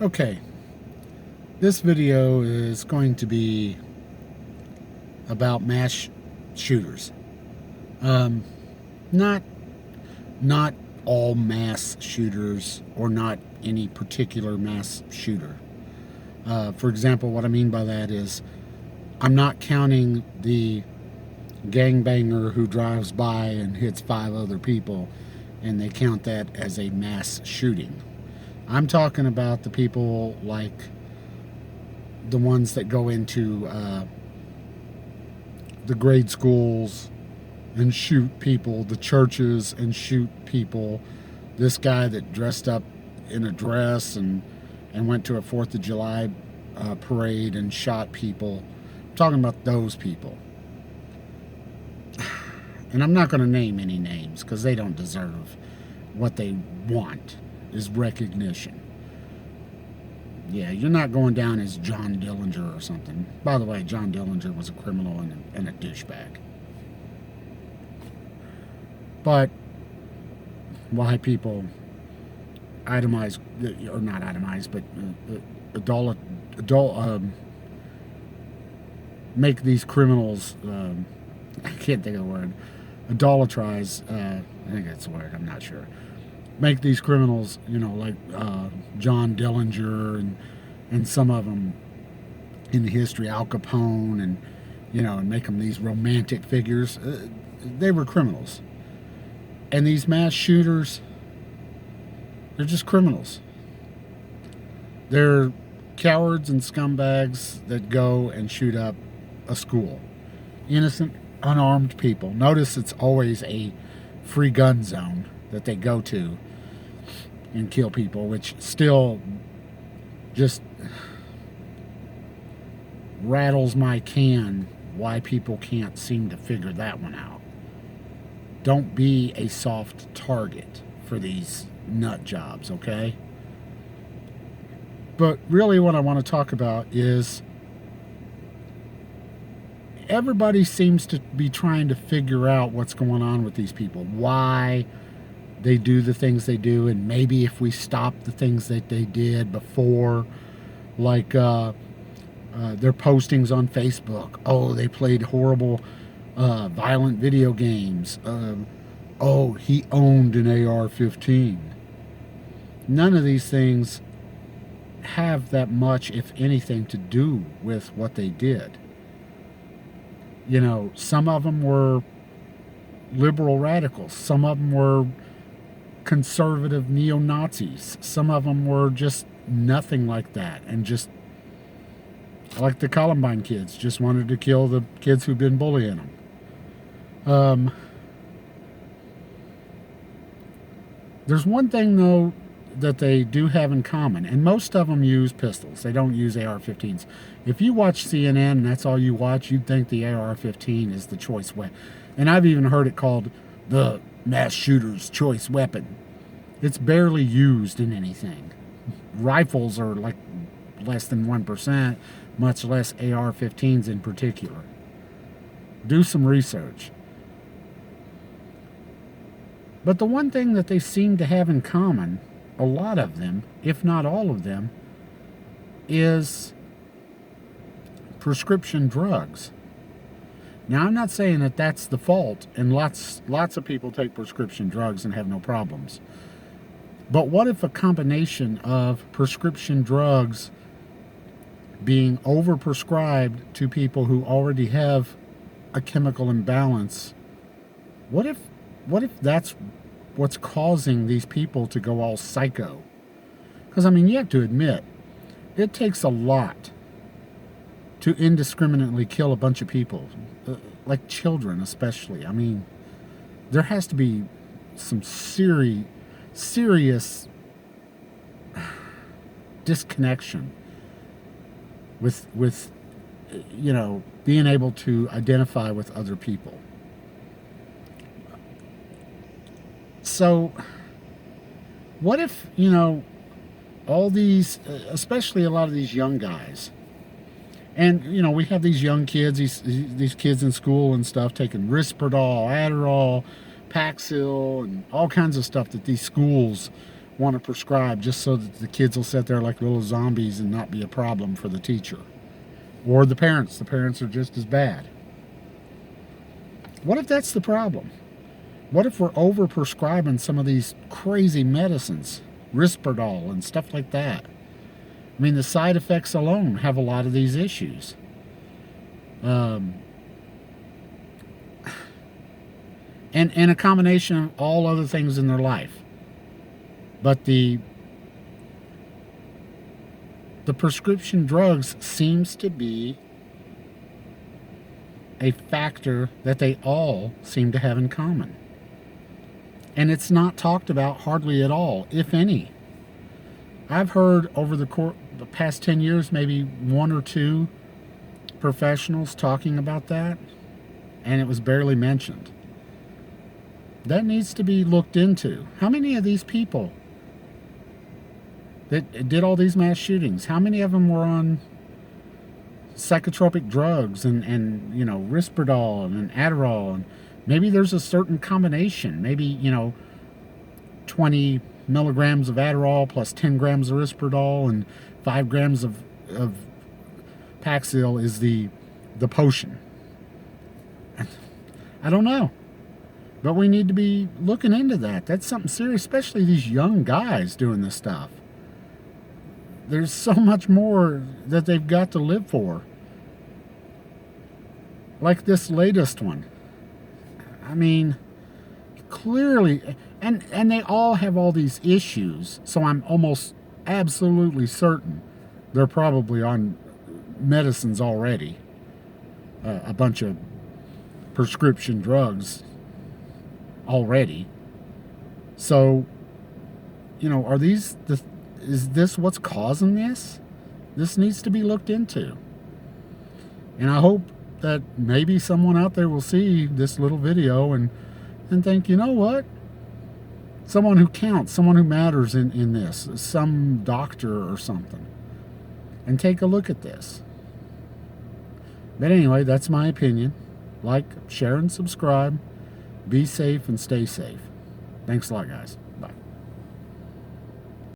Okay, this video is going to be about mass shooters. Um, not not all mass shooters, or not any particular mass shooter. For example, what I mean by that is I'm not counting the gangbanger who drives by and hits 5 other people, and they count that as a mass shooting. I'm talking about the people like the ones that go into the grade schools and shoot people, the churches and shoot people. This guy that dressed up in a dress and went to a 4th of July parade and shot people. I'm talking about those people. And I'm not going to name any names because they don't deserve what they want is recognition. Yeah, you're not going down as John Dillinger or something. By the way, John Dillinger was a criminal and a douchebag. But why people itemize, or not itemize, but make these criminals, I can't think of the word, idolatrize, I think that's the word, I'm not sure. Make these criminals, like John Dillinger and some of them in the history, Al Capone, and make them these romantic figures. They were criminals. And these mass shooters, they're just criminals. They're cowards and scumbags that go and shoot up a school. Innocent, unarmed people. Notice it's always a free gun zone that they go to and kill people, which still just rattles my can why people can't seem to figure that one out. Don't be a soft target for these nut jobs, okay? But really what I want to talk about is everybody seems to be trying to figure out what's going on with these people, why they do the things they do, and maybe if we stop the things that they did before, like their postings on Facebook. Oh, they played horrible, violent video games. Oh, he owned an AR-15. None of these things have that much, if anything, to do with what they did. Some of them were liberal radicals. Some of them were conservative neo-Nazis. Some of them were just nothing like that, and just like the Columbine kids, just wanted to kill the kids who've been bullying them. There's one thing, though, that they do have in common, and most of them use pistols. They don't use AR-15s. If you watch CNN and that's all you watch, you'd think the AR-15 is the choice weapon. And I've even heard it called the mass shooter's choice weapon. It's barely used in anything. Rifles are like less than 1%, much less AR-15s in particular. Do some research. But the one thing that they seem to have in common, a lot of them, if not all of them, is prescription drugs. Now, I'm not saying that that's the fault, and lots of people take prescription drugs and have no problems. But what if a combination of prescription drugs being overprescribed to people who already have a chemical imbalance, what if that's what's causing these people to go all psycho? Because, you have to admit, it takes a lot to indiscriminately kill a bunch of people, like children especially. There has to be some serious disconnection with being able to identify with other people. So what if, all these, especially a lot of these young guys, and, we have these young kids, these kids in school and stuff, taking Risperdal, Adderall, Paxil, and all kinds of stuff that these schools want to prescribe just so that the kids will sit there like little zombies and not be a problem for the teacher. Or the parents. The parents are just as bad. What if that's the problem? What if we're over-prescribing some of these crazy medicines, Risperdal and stuff like that? I mean, the side effects alone have a lot of these issues. And a combination of all other things in their life. But the prescription drugs seems to be a factor that they all seem to have in common. And it's not talked about hardly at all, if any. I've heard over the past 10 years, maybe one or two professionals talking about that, and it was barely mentioned. That needs to be looked into. How many of these people that did all these mass shootings, how many of them were on psychotropic drugs and Risperdal and Adderall, and maybe there's a certain combination, maybe 20 milligrams of Adderall plus 10 grams of Risperdal and 5 grams of Paxil is the potion. I don't know, but we need to be looking into that. That's something serious, especially these young guys doing this stuff. There's so much more that they've got to live for. Like this latest one. I mean, clearly, and they all have all these issues, so I'm almost absolutely certain they're probably on medicines already. A bunch of prescription drugs already. So, are these is this what's causing this? This needs to be looked into. And I hope that maybe someone out there will see this little video and think, you know what? Someone who counts, someone who matters in this, some doctor or something, and take a look at this. But anyway, that's my opinion. Like, share, and subscribe. Be safe and stay safe. Thanks a lot, guys.